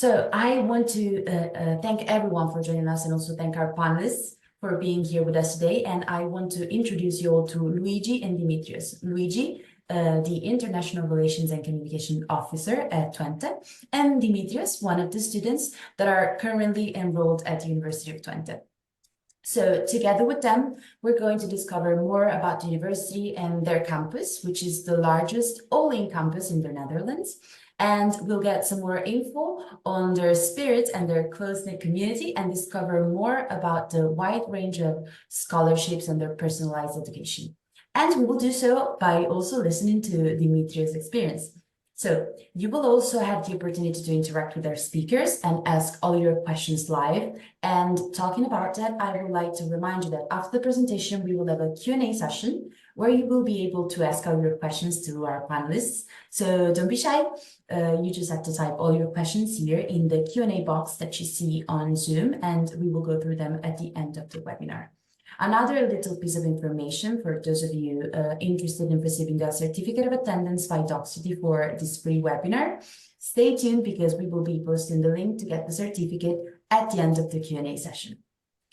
So I want to thank everyone for joining us and also thank our panelists for being here with us today. And I want to introduce you all to Luigi and Dimitrios. Luigi, the International Relations and Communication Officer at Twente, and Dimitrios, one of the students that are currently enrolled at the University of Twente. So together with them, we're going to discover more about the university and their campus, which is the largest all-in campus in the Netherlands. And we'll get some more info on their spirit and their close-knit community and discover more about the wide range of scholarships and their personalized education. And we will do so by also listening to Dimitri's experience. So you will also have the opportunity to interact with our speakers and ask all your questions live. And talking about that, I would like to remind you that after the presentation, we will have a Q&A session where you will be able to ask all your questions to our panelists. So don't be shy. You just have to type all your questions here in the Q&A box that you see on Zoom, and we will go through them at the end of the webinar. Another little piece of information for those of you interested in receiving a certificate of attendance by Doxity for this free webinar, stay tuned because we will be posting the link to get the certificate at the end of the Q&A session.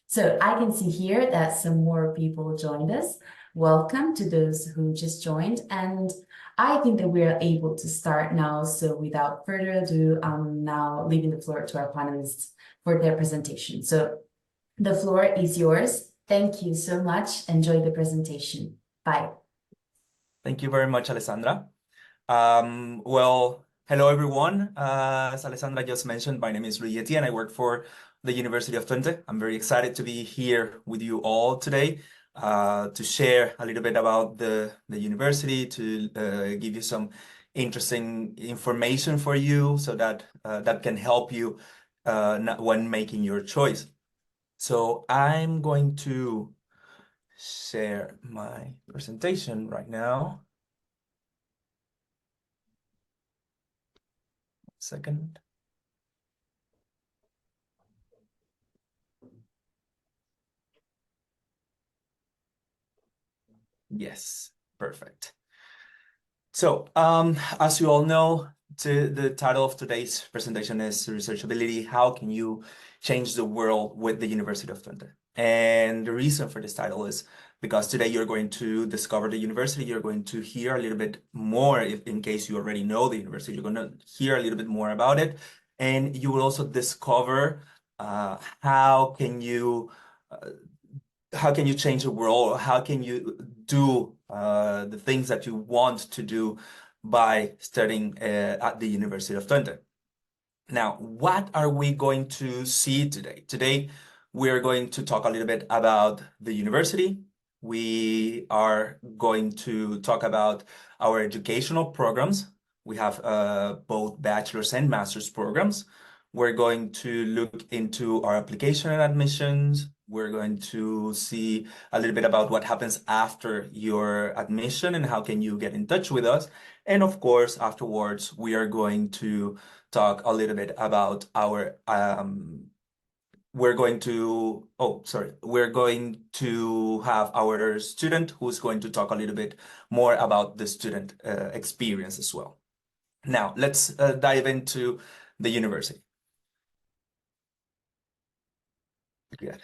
So I can see here that some more people joined us. Welcome to those who just joined. And I think that we are able to start now. So without further ado, I'm now leaving the floor to our panelists for their presentation. So the floor is yours. Thank you so much. Enjoy the presentation. Bye. Thank you very much, Alessandra. Well, hello, everyone. As Alessandra just mentioned, my name is Luigi and I work for the University of Twente. I'm very excited to be here with you all today to share a little bit about the university, to give you some interesting information for you so that that can help you when making your choice. So I'm going to share my presentation right now. One second. Yes, perfect. So as you all know, the title of today's presentation is Researchability. How can you change the world with the University of Twente? And the reason for this title is because today you're going to discover the university. You're going to hear a little bit more, in case you already know the university, you're going to hear a little bit more about it. And you will also discover how can you change the world? How can you do the things that you want to do by studying at the University of Twente? Now, what are we going to see today? Today, we're going to talk a little bit about the university. We are going to talk about our educational programs. We have both bachelor's and master's programs. We're going to look into our application and admissions. We're going to see a little bit about what happens after your admission and how can you get in touch with us. And of course, afterwards, we are going to talk a little bit about our, we're going to have our student who's going to talk a little bit more about the student experience as well. Now, let's dive into the university. Good.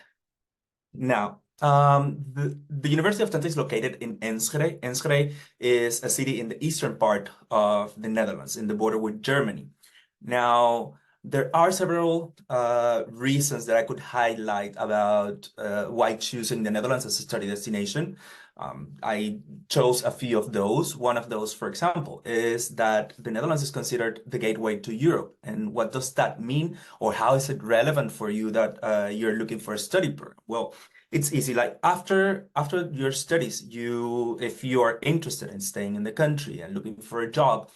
Now, the University of Twente is located in Enschede. Enschede is a city in the eastern part of the Netherlands, in the border with Germany. Now, there are several reasons that I could highlight about why choosing the Netherlands as a study destination. I chose a few of those. One of those, for example, is that the Netherlands is considered the gateway to Europe. And what does that mean? Or how is it relevant for you that you're looking for a study program? Well, it's easy. Like after your studies, if you are interested in staying in the country and looking for a job,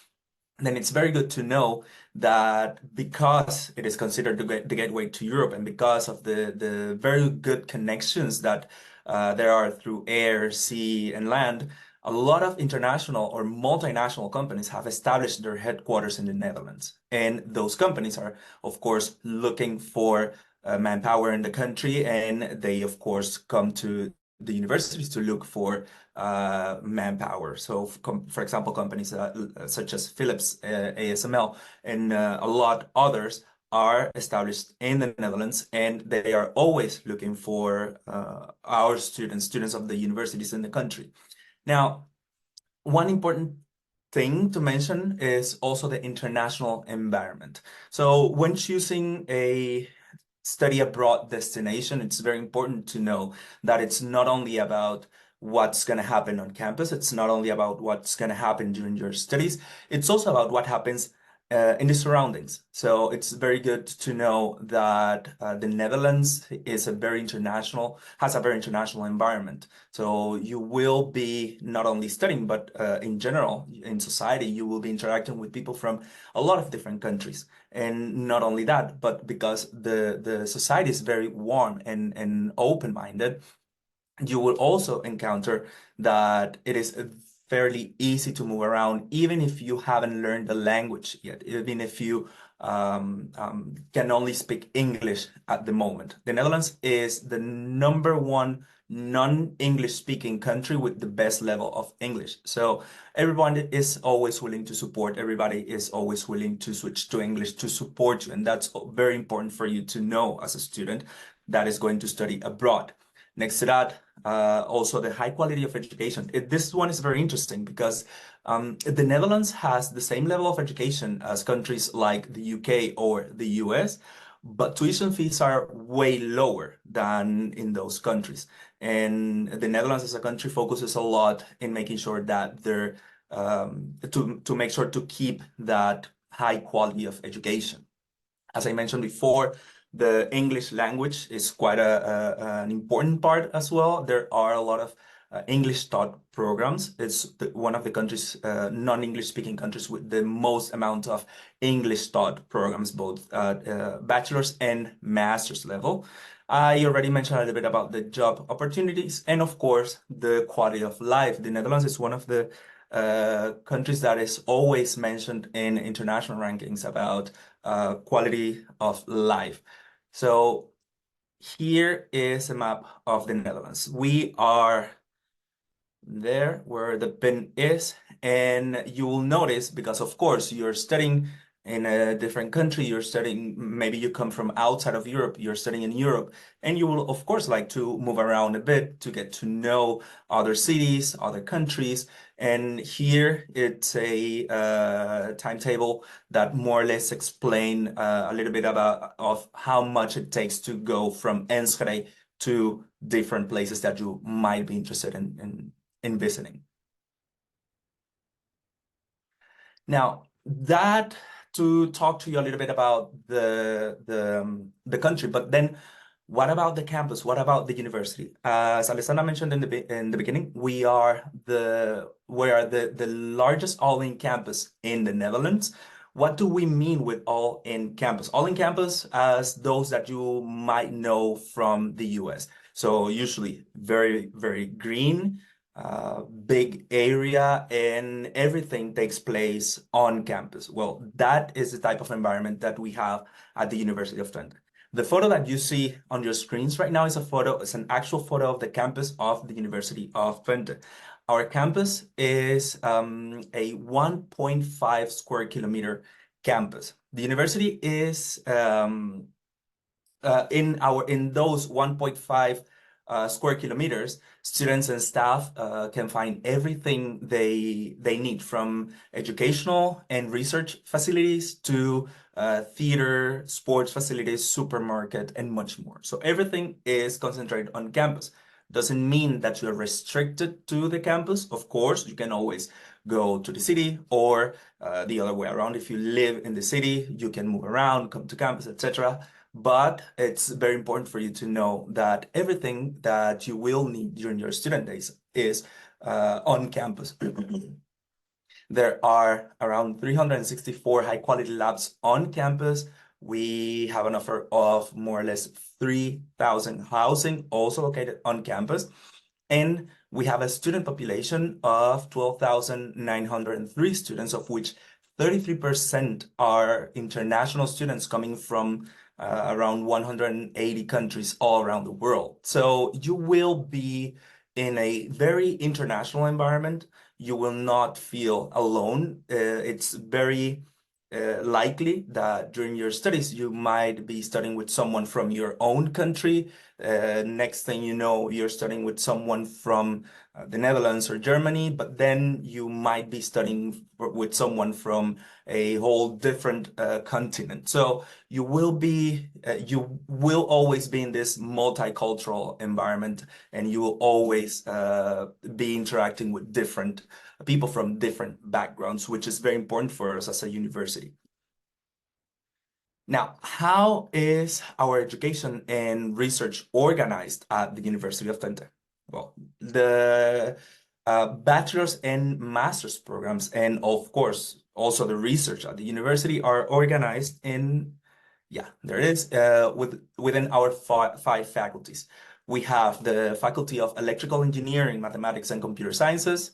then it's very good to know that because it is considered the gateway to Europe and because of the very good connections that there are through air, sea, and land, a lot of international or multinational companies have established their headquarters in the Netherlands. And those companies are, of course, looking for manpower in the country, and they, of course, come to the universities to look for manpower. So, for example, companies such as Philips, ASML, and a lot others are established in the Netherlands, and they are always looking for our students of the universities in the country. Now, one important thing to mention is also the international environment. So when choosing a study abroad destination, it's very important to know that it's not only about what's going to happen on campus. It's not only about what's going to happen during your studies. It's also about what happens in the surroundings. So it's very good to know that the Netherlands has a very international environment. So you will be not only studying, but in general, in society, you will be interacting with people from a lot of different countries. And not only that, but because the society is very warm and open-minded, you will also encounter that it is fairly easy to move around, even if you haven't learned the language yet, even if you can only speak English at the moment. The Netherlands is the #1 non-English speaking country with the best level of English. So everyone is always willing to support, everybody is always willing to switch to English to support you. And that's very important for you to know as a student that is going to study abroad. Next to that, also the high quality of education. This one is very interesting because the Netherlands has the same level of education as countries like the UK or the US, but tuition fees are way lower than in those countries. And the Netherlands as a country focuses a lot in making sure that they're to make sure to keep that high quality of education. As I mentioned before, the English language is quite an important part as well. There are a lot of English taught programs. It's one of the countries, non-English speaking countries with the most amount of English taught programs, both at bachelor's and master's level. I already mentioned a little bit about the job opportunities and, of course, the quality of life. The Netherlands is one of the countries that is always mentioned in international rankings about quality of life. So here is a map of the Netherlands. We are there where the pin is, and you will notice, because of course you're studying in a different country, you're studying, maybe you come from outside of Europe, you're studying in Europe, and you will of course like to move around a bit to get to know other cities, other countries. And here it's a timetable that more or less explain a little bit about of how much it takes to go from Enschede to different places that you might be interested in visiting. Now, that to talk to you a little bit about the country, but then what about the campus? What about the university? As Alessandra mentioned in the beginning, we are the largest all-in campus in the Netherlands. What do we mean with all-in campus? All-in campus as those that you might know from the US. So usually very, very green, big area, and everything takes place on campus. Well, that is the type of environment that we have at the University of Twente. The photo that you see on your screens right now is an actual photo of the campus of the University of Twente. Our campus is a 1.5 square kilometer campus. The university is in those 1.5 square kilometers, students and staff can find everything they need, from educational and research facilities to theater, sports facilities, supermarket, and much more. So everything is concentrated on campus. Doesn't mean that you're restricted to the campus. Of course, you can always go to the city, or the other way around. If you live in the city, you can move around, come to campus, etc. But it's very important for you to know that everything that you will need during your student days is on campus. There are around 364 high-quality labs on campus. We have an offer of more or less 3,000 housing also located on campus. And we have a student population of 12,903 students, of which 33% are international students coming from around 180 countries all around the world. So you will be in a very international environment. You will not feel alone. It's very likely that during your studies you might be studying with someone from your own country. Next thing you know, you're studying with someone from the Netherlands or Germany, but then you might be studying with someone from a whole different continent. So you will always be in this multicultural environment, and you will always be interacting with different people from different backgrounds, which is very important for us as a university. Now, how is our education and research organized at the University of Twente? Well, the bachelor's and master's programs, and of course, also the research at the university are organized in, there it is, within our five faculties. We have the Faculty of Electrical Engineering, Mathematics, and Computer Sciences.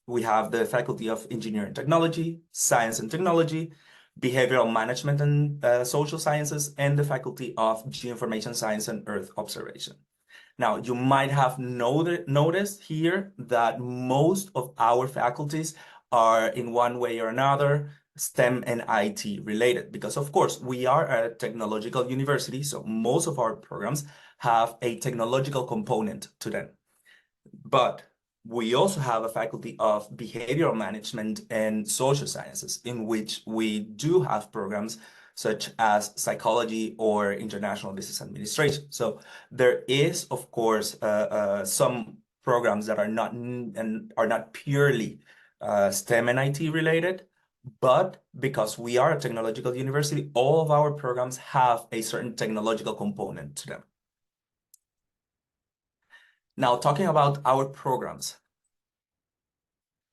We have the Faculty of Engineering Technology, Science and Technology, Behavioral Management and Social Sciences, and the Faculty of Geoinformation Science and Earth Observation. Now, you might have noticed here that most of our faculties are in one way or another STEM and IT related, because of course we are a technological university, so most of our programs have a technological component to them. But we also have a faculty of behavioral management and social sciences, in which we do have programs such as psychology or international business administration. So there is, of course, some programs that are not purely STEM and IT related, but because we are a technological university, all of our programs have a certain technological component to them. Now, talking about our programs,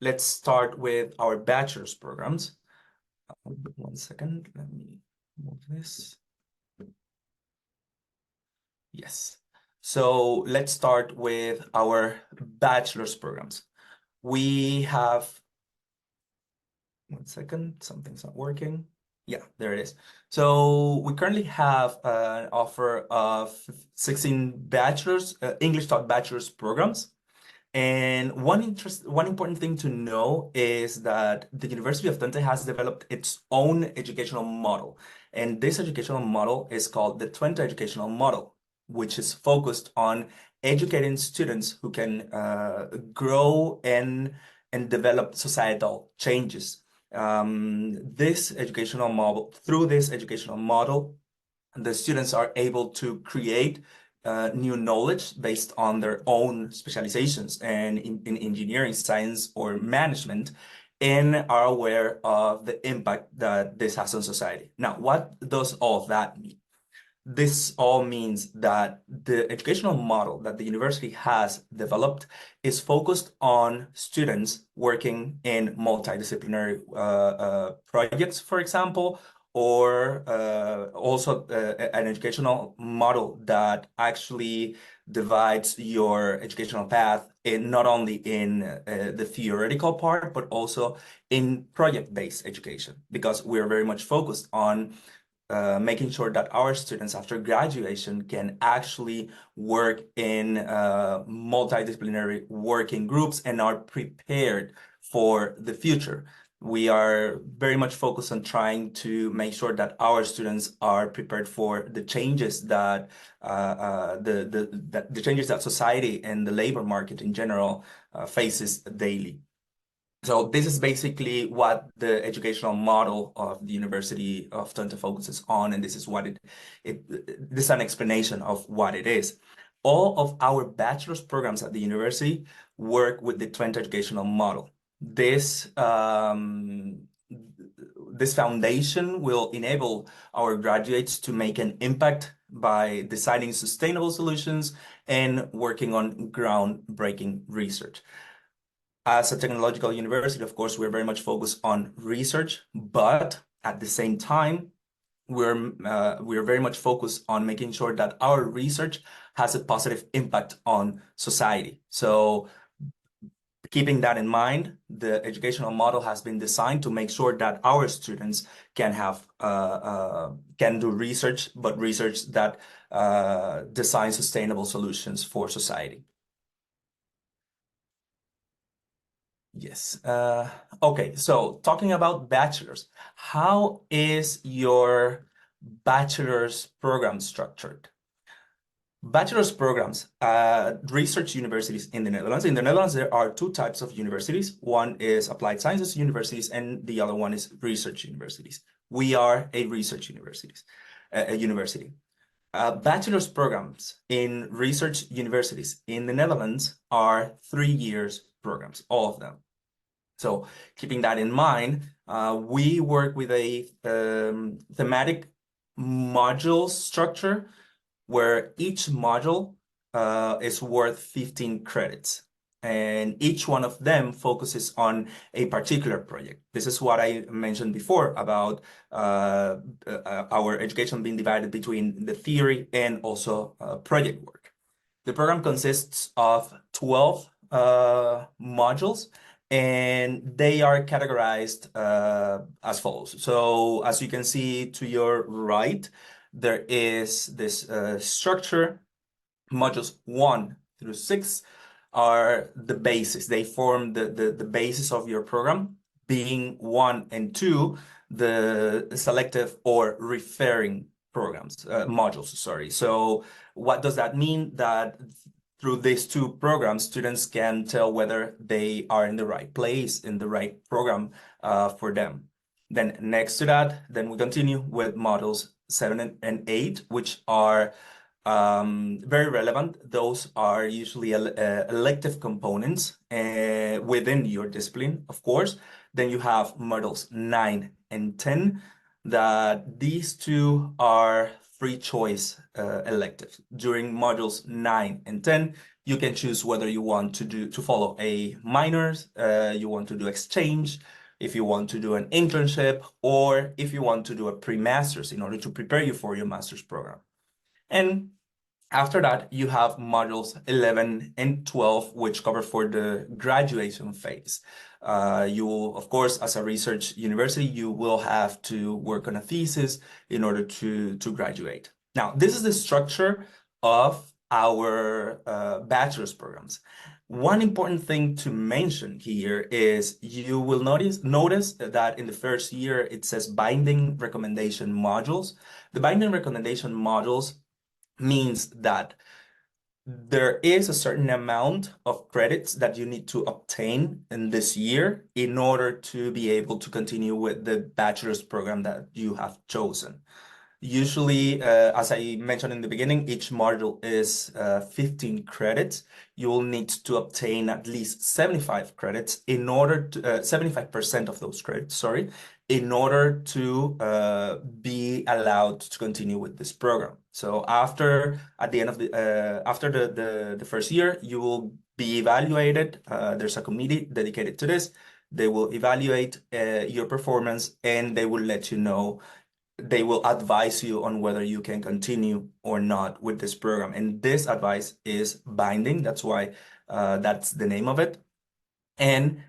let's start with our bachelor's programs. 1 second, let me move this. Yes. So let's start with our bachelor's programs. We have, 1 second, something's not working. Yeah, there it is. So we currently have an offer of 16 bachelor's, English taught bachelor's programs. And one important thing to know is that the University of Twente has developed its own educational model. And this educational model is called the Twente Educational Model, which is focused on educating students who can grow and develop societal changes. This educational model, through this educational model, the students are able to create new knowledge based on their own specializations and in engineering, science, or management, and are aware of the impact that this has on society. Now, what does all of that mean? This all means that the educational model that the university has developed is focused on students working in multidisciplinary projects, for example, or also an educational model that actually divides your educational path in not only in the theoretical part, but also in project-based education, because we're very much focused on making sure that our students after graduation can actually work in multidisciplinary working groups and are prepared for the future. We are very much focused on trying to make sure that our students are prepared for the changes that the changes that society and the labor market in general faces daily. So this is basically what the educational model of the University of Twente focuses on, and this is what this is an explanation of what it is. All of our bachelor's programs at the university work with the Twente educational model. This foundation will enable our graduates to make an impact by designing sustainable solutions and working on groundbreaking research. As a technological university, of course, we're very much focused on research, but at the same time, we're very much focused on making sure that our research has a positive impact on society. So keeping that in mind, the educational model has been designed to make sure that our students can have can do research, but research that designs sustainable solutions for society. Yes. Okay, so talking about bachelor's, how is your bachelor's program structured? Bachelor's programs at research universities in the Netherlands. In the Netherlands, there are two types of universities. One is applied sciences universities, and the other one is research universities. We are a research university. Bachelor's programs in research universities in the Netherlands are 3 years programs, all of them. So keeping that in mind, we work with a thematic module structure where each module is worth 15 credits. And each one of them focuses on a particular project. This is what I mentioned before about our education being divided between the theory and also project work. The program consists of 12 modules, and they are categorized as follows. So as you can see to your right, there is this structure. Modules 1 through 6 are the basis. They form the basis of your program, being 1 and 2, the selective or referring programs, modules, sorry. So what does that mean? That through these two programs, students can tell whether they are in the right place, in the right program for them. Then next to that, then we continue with modules 7 and 8, which are very relevant. Those are usually elective components within your discipline, of course. Then you have modules 9 and 10, that these two are free choice electives. During modules 9 and 10, you can choose whether you want to follow a minors, you want to do exchange, if you want to do an internship, or if you want to do a pre-master's in order to prepare you for your master's program. And after that, you have modules 11 and 12, which cover for the graduation phase. You will, of course, as a research university, you will have to work on a thesis in order to graduate. Now, this is the structure of our bachelor's programs. One important thing to mention here is you will notice that in the first year, it says binding recommendation modules. The binding recommendation modules means that there is a certain amount of credits that you need to obtain in this year in order to be able to continue with the bachelor's program that you have chosen. Usually, as I mentioned in the beginning, each module is 15 credits. You will need to obtain at least 75 credits in order to 75% of those credits, sorry, in order to be allowed to continue with this program. So after the first year, you will be evaluated. There's a committee dedicated to this. They will evaluate your performance, and they will let you know. They will advise you on whether you can continue or not with this program. And this advice is binding. That's why that's the name of it. And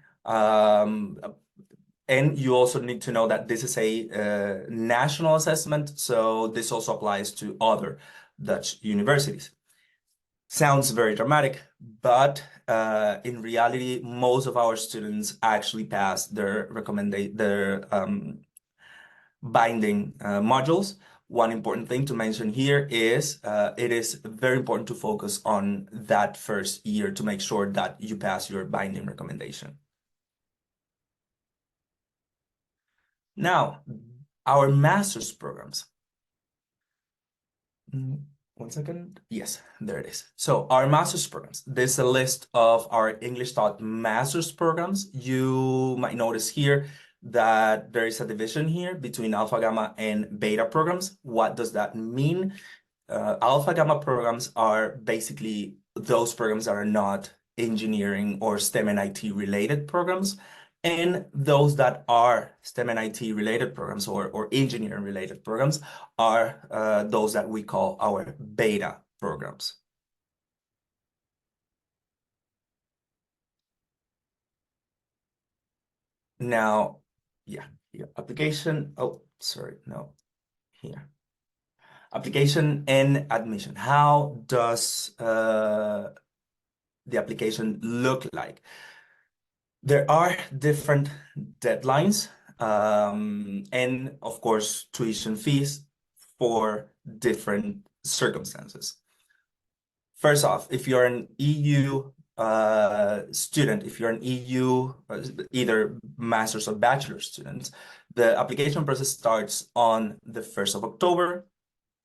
you also need to know that this is a national assessment. So this also applies to other Dutch universities. Sounds very dramatic, but in reality, most of our students actually pass their binding modules. One important thing to mention here is it is very important to focus on that first year to make sure that you pass your binding recommendation. Now, our master's programs. One second. Yes, there it is. So our master's programs. This is a list of our English taught master's programs. You might notice here that there is a division here between alpha, gamma, and beta programs. What does that mean? Alpha, gamma programs are basically those programs that are not engineering or STEM and IT related programs. And those that are STEM and IT related programs or engineering related programs are those that we call our beta programs. Now, yeah, application. Oh, sorry, no, here. Application and admission. How does the application look like? There are different deadlines and, of course, tuition fees for different circumstances. First off, if you're an EU student, if you're an EU either master's or bachelor student, the application process starts on the 1st of October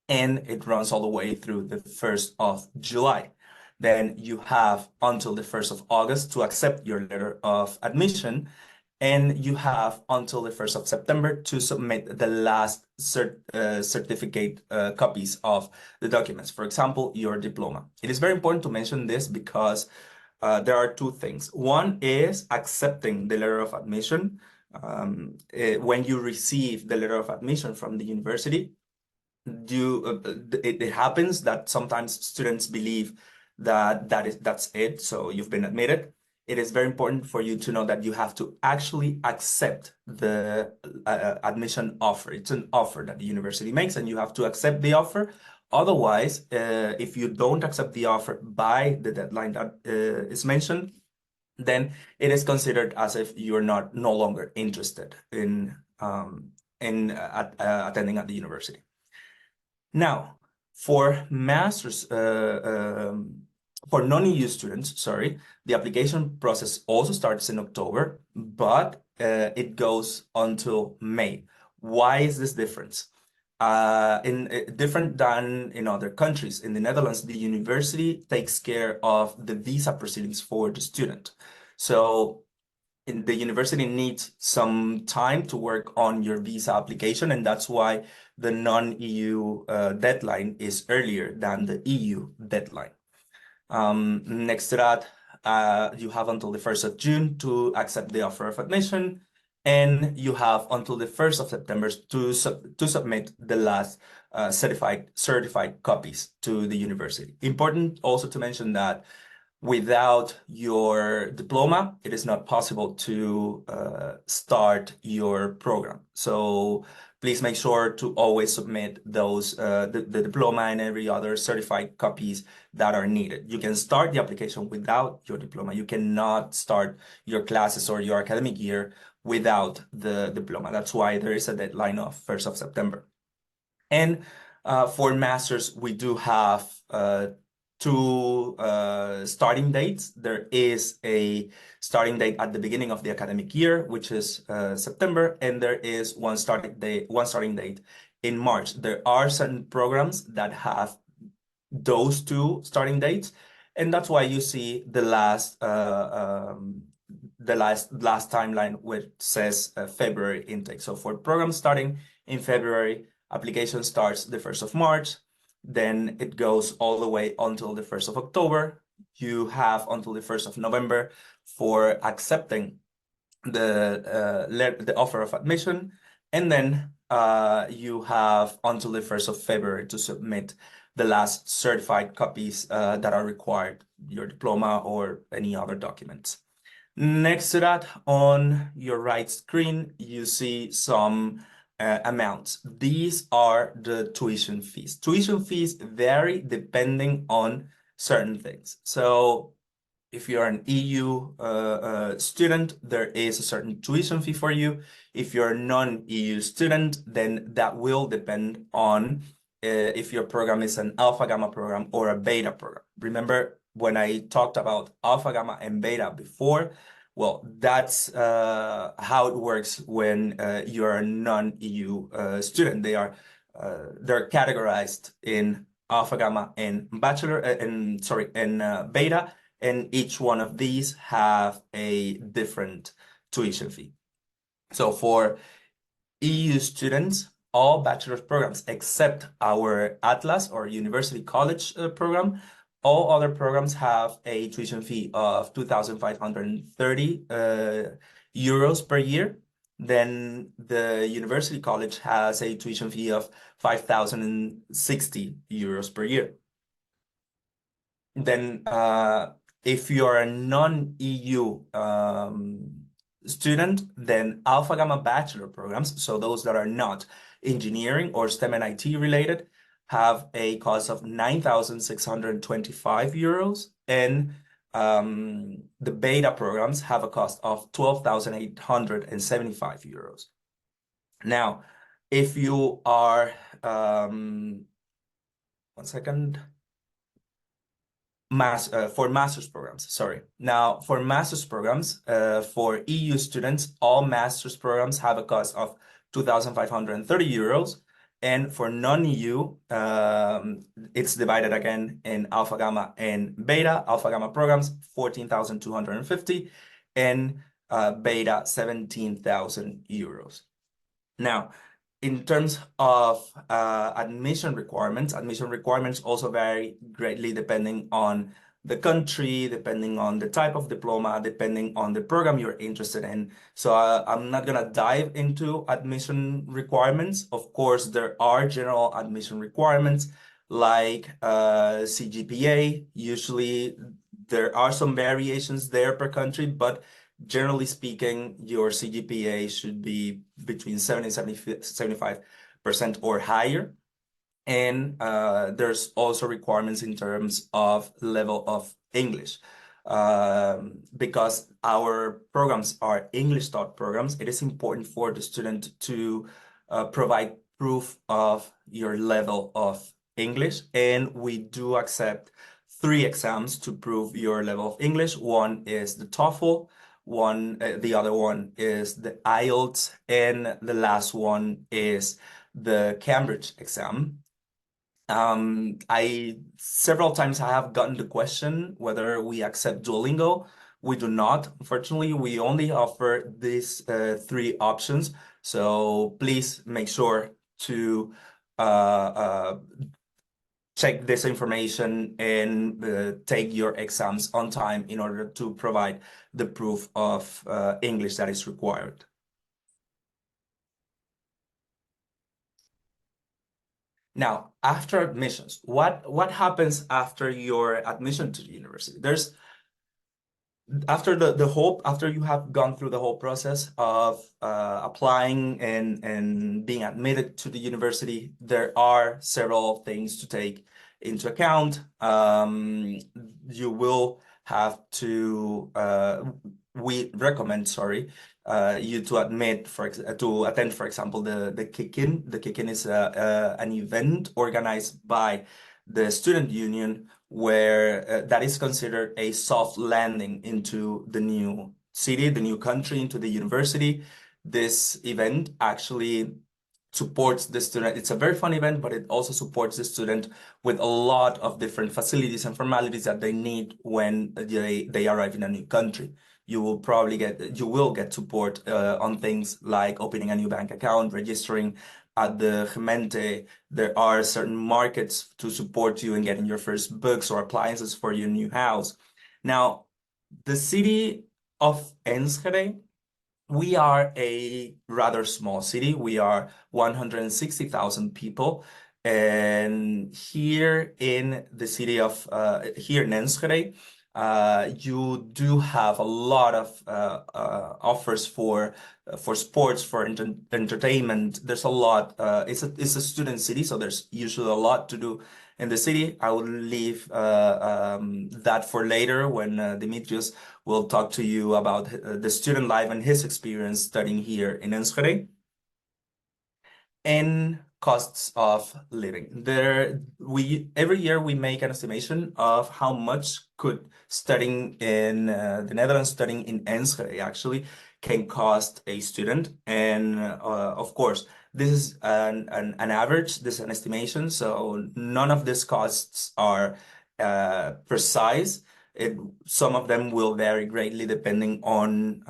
and it runs all the way through the 1st of July. Then you have until the 1st of August to accept your letter of admission, and you have until the 1st of September to submit the last certificate copies of the documents. For example, your diploma. It is very important to mention this because there are two things. One is accepting the letter of admission. When you receive the letter of admission from the university, it happens that sometimes students believe that that's it, so you've been admitted. It is very important for you to know that you have to actually accept the admission offer. It's an offer that the university makes, and you have to accept the offer. Otherwise, if you don't accept the offer by the deadline that is mentioned, then it is considered as if you're no longer interested in attending at the university. Now, for master's, for non-EU students, sorry, the application process also starts in October, but it goes until May. Why is this difference? Different than in other countries. In the Netherlands, the university takes care of the visa proceedings for the student. So the university needs some time to work on your visa application, and that's why the non-EU deadline is earlier than the EU deadline. Next to that, you have until the 1st of June to accept the offer of admission, and you have until the 1st of September to submit the last certified copies to the university. Important also to mention that without your diploma, it is not possible to start your program. So please make sure to always submit those the diploma and every other certified copies that are needed. You can start the application without your diploma. You cannot start your classes or your academic year without the diploma. That's why there is a deadline of 1st of September. And for masters, we do have two starting dates. There is a starting date at the beginning of the academic year, which is September, and there is one starting date in March. There are certain programs that have those two starting dates, and that's why you see the last timeline which says February intake. So for programs starting in February, application starts the 1st of March. Then it goes all the way until the 1st of October. You have until the 1st of November for accepting the offer of admission. And then you have until the 1st of February to submit the last certified copies that are required, your diploma or any other documents. Next to that, on your right screen, you see some amounts. These are the tuition fees. Tuition fees vary depending on certain things. So if you're an EU student, there is a certain tuition fee for you. If you're a non-EU student, then that will depend on if your program is an alpha gamma program or a beta program. Remember when I talked about alpha gamma and beta before? Well, that's how it works when you're a non-EU student. They're categorized in alpha gamma and beta, and each one of these have a different tuition fee. So for EU students, all bachelor's programs except our Atlas or University College program, all other programs have a tuition fee of 2,530 euros per year. Then the University College has a tuition fee of 5,060 euros per year. Then if you're a non-EU student, then Alpha Gamma Bachelor programs, so those that are not engineering or STEM and IT related, have a cost of 9,625 euros. And the beta programs have a cost of 12,875 euros. Now, if you are, one second, for master's programs, sorry. Now, for master's programs, for EU students, all master's programs have a cost of 2,530 euros. And for non-EU, it's divided again in alpha, gamma, and beta. Alpha, gamma programs, 14,250, and beta, 17,000 euros. Now, in terms of admission requirements also vary greatly depending on the country, depending on the type of diploma, depending on the program you're interested in. So I'm not gonna dive into admission requirements. Of course, there are general admission requirements like CGPA. Usually there are some variations there per country, but generally speaking, your CGPA should be between 70 and 75% or higher. And there's also requirements in terms of level of English. Because our programs are English taught programs, it is important for the student to provide proof of your level of English. And we do accept 3 exams to prove your level of English. One is the TOEFL, the other one is the IELTS, and the last one is the Cambridge exam. Several times I have gotten the question whether we accept Duolingo. We do not. Unfortunately, we only offer these 3 options. So please make sure to check this information and take your exams on time in order to provide the proof of English that is required. Now, after admissions, what happens after your admission to the university? After you have gone through the whole process of applying and being admitted to the university, there are several things to take into account. You will have to, we recommend, you to attend, for example, the kick-in. The kick-in is an event organized by the student union where that is considered a soft landing into the new city, the new country, into the university. This event actually supports the student. It's a very fun event, but it also supports the student with a lot of different facilities and formalities that they need when they arrive in a new country. You will get support on things like opening a new bank account, registering at the Gemeente. There are certain markets to support you in getting your first books or appliances for your new house. Now, the city of Enschede, we are a rather small city. We are 160,000 people. And here in the city of, here in Enschede, you do have a lot of offers for sports, for entertainment. There's a lot. It's a student city, so there's usually a lot to do in the city. I will leave that for later when Dimitrios will talk to you about the student life and his experience studying here in Enschede. And costs of living. Every year we make an estimation of how much could studying in the Netherlands, studying in Enschede actually can cost a student. And of course, this is an average, this is an estimation. So none of these costs are precise. Some of them will vary greatly depending on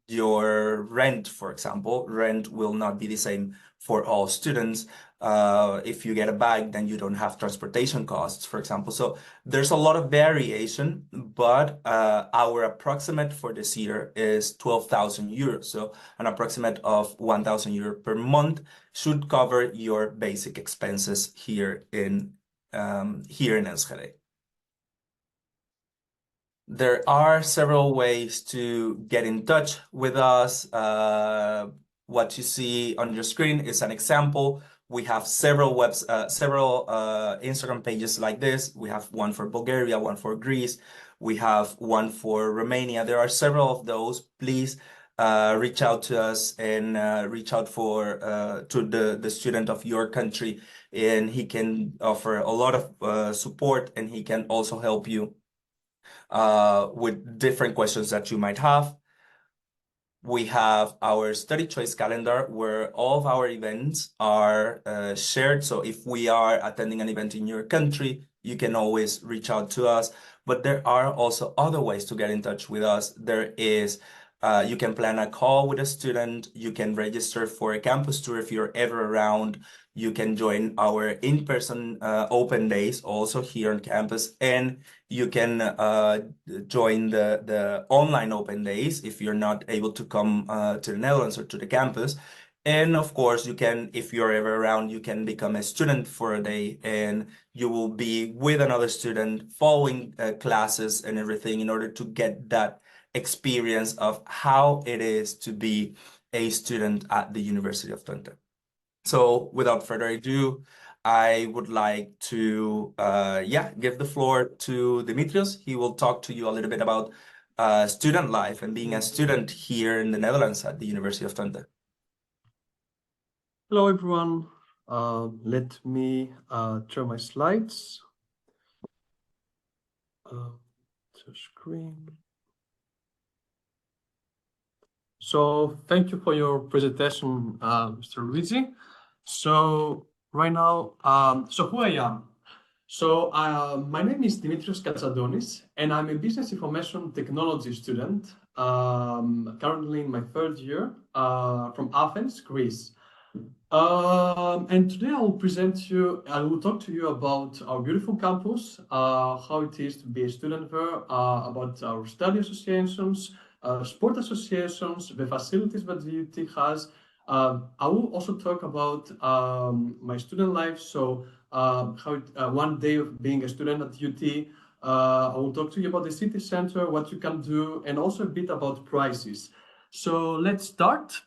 your rent, for example. Rent will not be the same for all students. If you get a bike, then you don't have transportation costs, for example. So there's a lot of variation, but our approximate for this year is 12,000 euros. So an approximate of 1,000 euros per month should cover your basic expenses here in Enschede. There are several ways to get in touch with us. What you see on your screen is an example. We have several Instagram pages like this. We have one for Bulgaria, one for Greece, We have one for Romania. There are several of those. Please reach out to us and reach out to the student of your country, and he can offer a lot of support, and he can also help you with different questions that you might have. We have our study choice calendar where all of our events are shared. So if we are attending an event in your country, you can always reach out to us. But there are also other ways to get in touch with us. There is, you can plan a call with a student. You can register for a campus tour if you're ever around. You can join our in-person open days also here on campus, and you can join the online open days if you're not able to come to the Netherlands or to the campus. And of course, you can, if you're ever around, you can become a student for a day, and you will be with another student following classes and everything in order to get that experience of how it is to be a student at the University of Twente. So without further ado, I would like to give the floor to Dimitrios. He will talk to you a little bit about student life and being a student here in the Netherlands at the University of Twente. Hello, everyone. Let me share my slides. To screen. So thank you for your presentation, Mr. Luigi. So right now, so who I am. So my name is Dimitrios Katsadonis, and I'm a business information technology student, currently in my third year from Athens, Greece. And today I will talk to you about our beautiful campus, how it is to be a student there, about our study associations, sport associations, the facilities that the UT has. I will also talk about my student life, so one day of being a student at UT. I will talk to you about the city center, what you can do, and also a bit about prices. So let's start.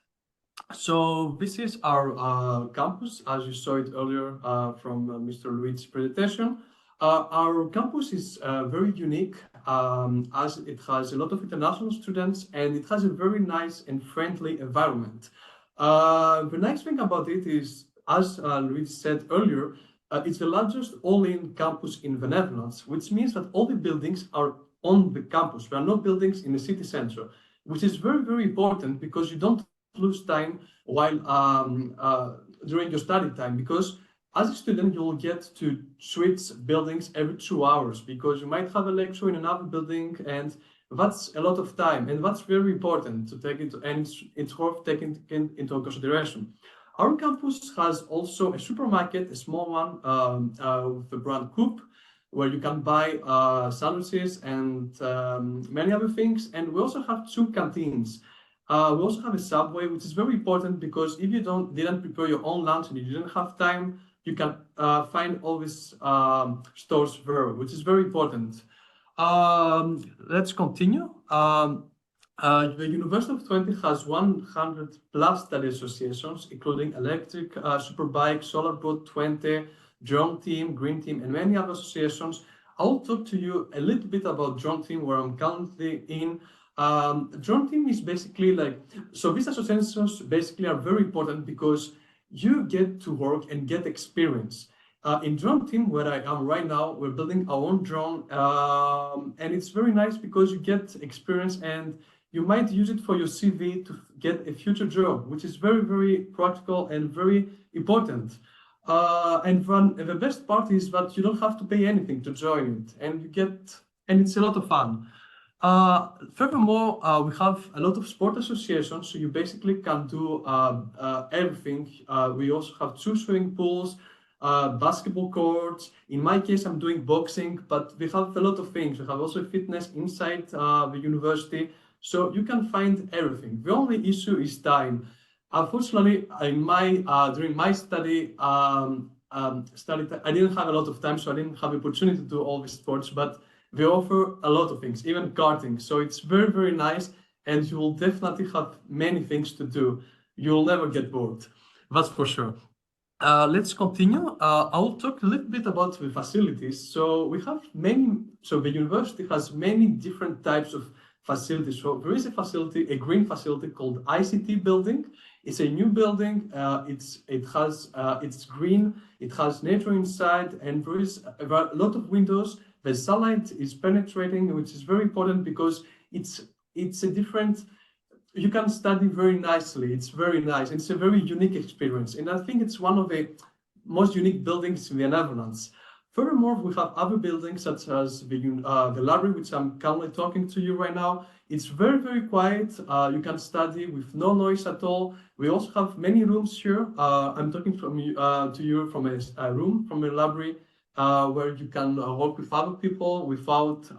So this is our campus, as you saw it earlier from Mr. Luigi's presentation. Our campus is very unique as it has a lot of international students, and it has a very nice and friendly environment. The nice thing about it is, as Luigi said earlier, it's the largest all-in campus in the Netherlands, which means that all the buildings are on the campus. There are no buildings in the city center, which is very, very important because you don't lose time while during your study time, because as a student you will get to switch buildings every 2 hours because you might have a lecture in another building, and that's a lot of time, and that's very important to take into, and it's worth taking into consideration. Our campus has also a supermarket, a small one with the brand Coop, where you can buy sandwiches and many other things, and we also have 2 canteens. We also have a subway, which is very important because if you didn't prepare your own lunch and you didn't have time, you can find all these stores there, which is very important. Let's continue. The University of Twente has 100 plus study associations, including Electric, Superbike, Solar Boat Twente, Drone Team, Green Team, and many other associations. I'll talk to you a little bit about Drone Team, where I'm currently in. Drone Team is basically so these associations basically are very important because you get to work and get experience. In Drone Team, where I am right now, we're building our own drone, and it's very nice because you get experience and you might use it for your CV to get a future job, which is very, very practical and very important. And the best part is that you don't have to pay anything to join it, and it's a lot of fun. Furthermore, we have a lot of sport associations, so you basically can do everything. We also have 2 swimming pools, basketball courts. In my case, I'm doing boxing, but we have a lot of things. We have also fitness inside the university, so you can find everything. The only issue is time. Unfortunately, during my study, I didn't have a lot of time, so I didn't have the opportunity to do all these sports, but they offer a lot of things, even karting. So it's very, very nice, and you will definitely have many things to do. You'll never get bored, that's for sure. let's continue. I will talk a little bit about the facilities. So we have the university has many different types of facilities. So there is a facility, a green facility called ICT building. It's a new building. It's green. It has nature inside, and there is a lot of windows. The sunlight is penetrating, which is very important because it's a different. You can study very nicely. It's very nice. It's a very unique experience. And I think it's one of the most unique buildings in the Netherlands. Furthermore, we have other buildings such as the library, which I'm currently talking to you right now. It's very, very quiet. You can study with no noise at all. We also have many rooms here. I'm talking to you from a room, from a library, where you can work with other people without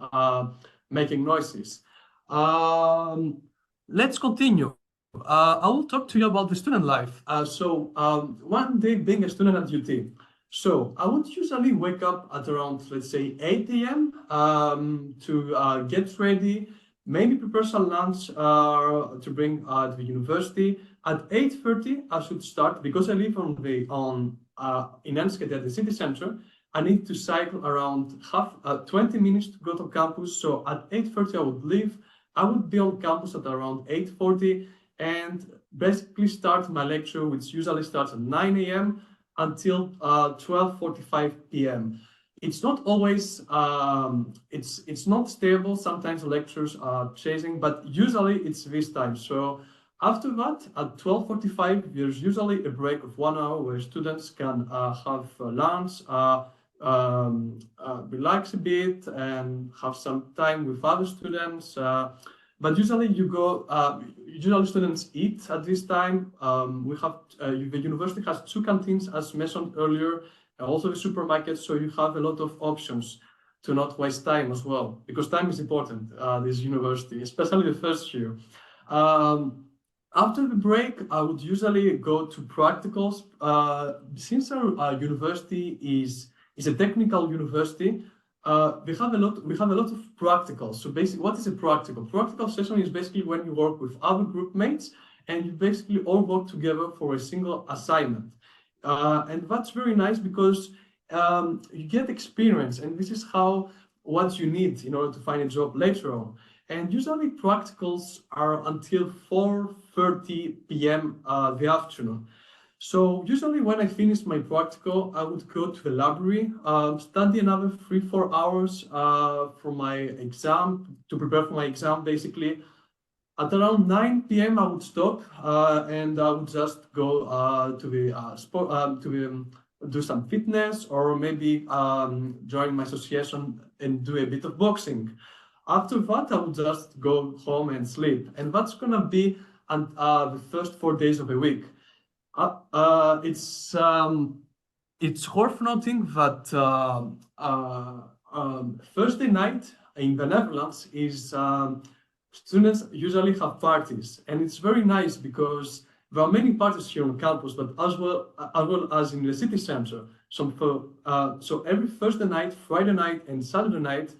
making noises. Let's continue. I will talk to you about the student life. One day being a student at UT. So I would usually wake up at around, let's say, 8 a.m. To get ready, maybe prepare some lunch to bring to the university. At 8:30, I should start because I live in Enschede at the city center. I need to cycle around 20 minutes to go to campus. So at 8:30, I would leave. I would be on campus at around 8:40 and basically start my lecture, which usually starts at 9 a.m. until 12:45 p.m. It's not always, it's not stable. Sometimes the lectures are changing, but usually it's this time. So after that, at 12:45, there's usually a break of 1 hour where students can have lunch, relax a bit and have some time with other students. But usually usually students eat at this time. The university has 2 canteens, as mentioned earlier, and also a supermarket, so you have a lot of options to not waste time as well, because time is important this university, especially the first year. After the break, I would usually go to practicals. Since our university is a technical university, we have a lot of practicals. So basically, what is a practical? Practical session is basically when you work with other group mates and you basically all work together for a single assignment. And that's very nice because you get experience, and this is what you need in order to find a job later on. And usually practicals are until 4:30 p.m. The afternoon. So usually when I finish my practical, I would go to the library, study another 3-4 hours for my exam, to prepare for my exam basically. At around 9 p.m. I would stop and I would just go to the sport, do some fitness, or maybe join my association and do a bit of boxing. After that, I would just go home and sleep. And that's gonna be the first 4 days of the week. It's worth noting that Thursday night in the Netherlands is students usually have parties, and it's very nice because there are many parties here on campus, but as well as in the city center. So every Thursday night, Friday night, and Saturday night,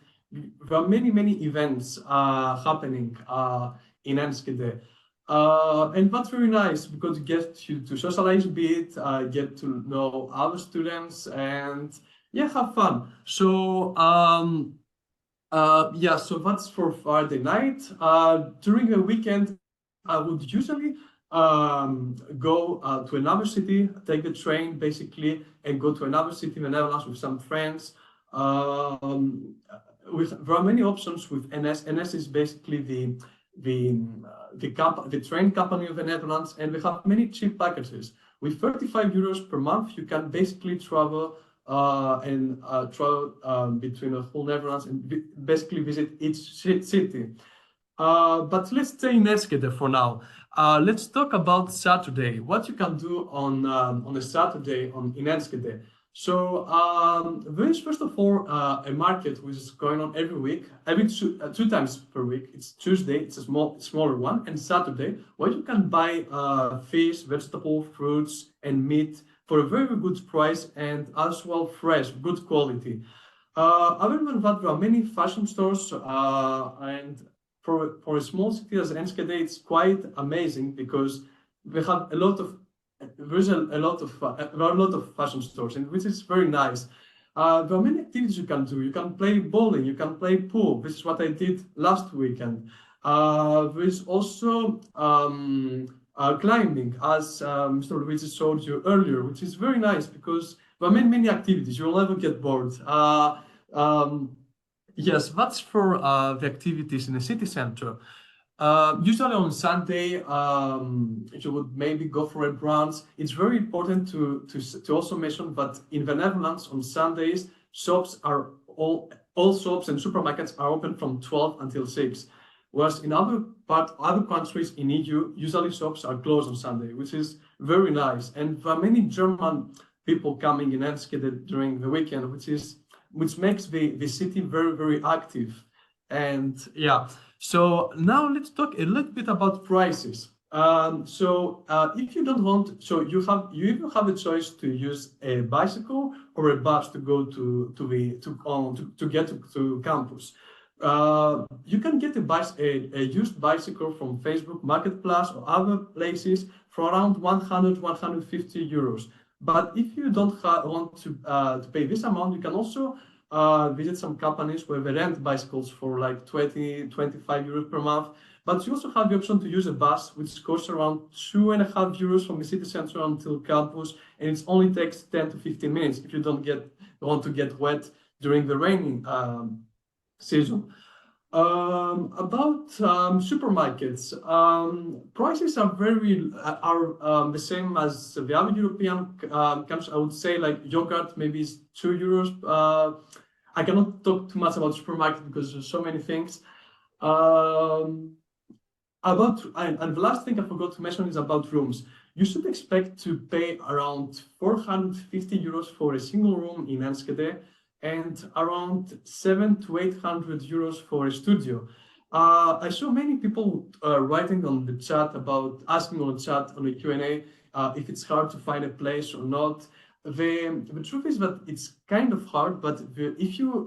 there are many events happening in Enschede. And that's very nice because you get to socialize a bit, get to know other students, and yeah, have fun. So so that's for Friday night. During the weekend, I would usually go to another city, take the train basically, and go to another city in the Netherlands with some friends. There are many options with NS. NS is basically the train company of the Netherlands, and we have many cheap packages. With 35 euros per month, you can basically travel between the whole Netherlands and basically visit each city. But let's stay in Enschede for now. Let's talk about Saturday. What you can do on a Saturday in Enschede. So there is first of all a market which is going on every week, every two times per week. It's Tuesday, it's a smaller one, and Saturday, where you can buy fish, vegetable, fruits, and meat for a very good price, and as well fresh, good quality. Other than that, there are many fashion stores, and for a small city as Enschede, it's quite amazing because we have a lot there's a lot of fashion stores, and which is very nice. There are many activities you can do. You can play bowling, you can play pool. This is what I did last weekend. There's also climbing, as Mr. Luigi showed you earlier, which is very nice because there are many activities. You'll never get bored. Yes, that's for the activities in the city center. Usually on Sunday, you would maybe go for a brunch. It's very important to also mention that in the Netherlands on Sundays, shops are all shops and supermarkets are open from 12 until 6. Whereas in other countries in EU, usually shops are closed on Sunday, which is very nice. And there are many German people coming in Enschede during the weekend, which makes the city very active. And yeah. So now let's talk a little bit about prices. If you don't want, so you either have a choice to use a bicycle or a bus to go to get to campus. You can get a used bicycle from Facebook Marketplace or other places for around 100-150 euros. But if you don't want to pay this amount, you can also visit some companies where they rent bicycles for like 20-25 euros per month. But you also have the option to use a bus, which costs around 2.5 euros from the city center until campus, and it only takes 10 to 15 minutes if you don't want to get wet during the raining season. About supermarkets, prices are the same as the other European countries. I would say like yogurt maybe is 2 euros. I cannot talk too much about supermarket because there's so many things. And the last thing I forgot to mention is about rooms. You should expect to pay around 450 euros for a single room in Enschede and around 700 to 800 euros for a studio. I saw many people writing on the chat asking on the chat on the Q&A if it's hard to find a place or not. The truth is that it's kind of hard, but if you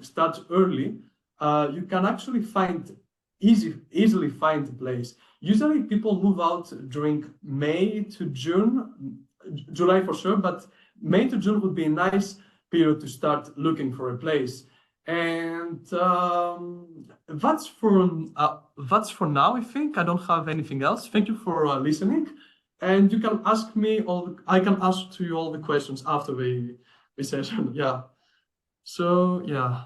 start early, you can actually easily find a place. Usually people move out during May to June, July for sure, but May to June would be a nice period to start looking for a place. And that's for now, I think. I don't have anything else. Thank you for listening. And you can ask me I can ask to you all the questions after the session. Yeah. So yeah.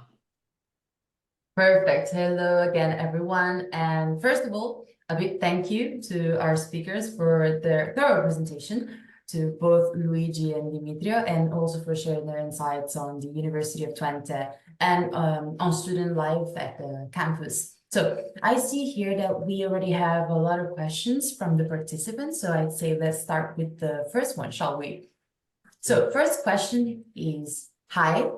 Perfect. Hello again, everyone. And first of all, a big thank you to our speakers for their thorough presentation, to both Luigi and Dimitrio, and also for sharing their insights on the University of Twente and on student life at the campus. So I see here that we already have a lot of questions from the participants. So I'd say let's start with the first one, shall we? So first question is, hi,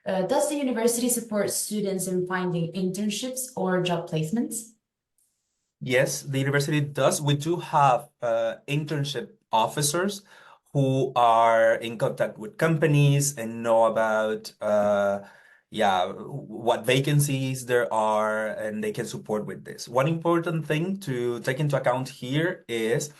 does the university support students in finding internships or job placements? Yes, the university does. We do have internship officers who are in contact with companies and know about what vacancies there are, and they can support with this. One important thing to take into account here is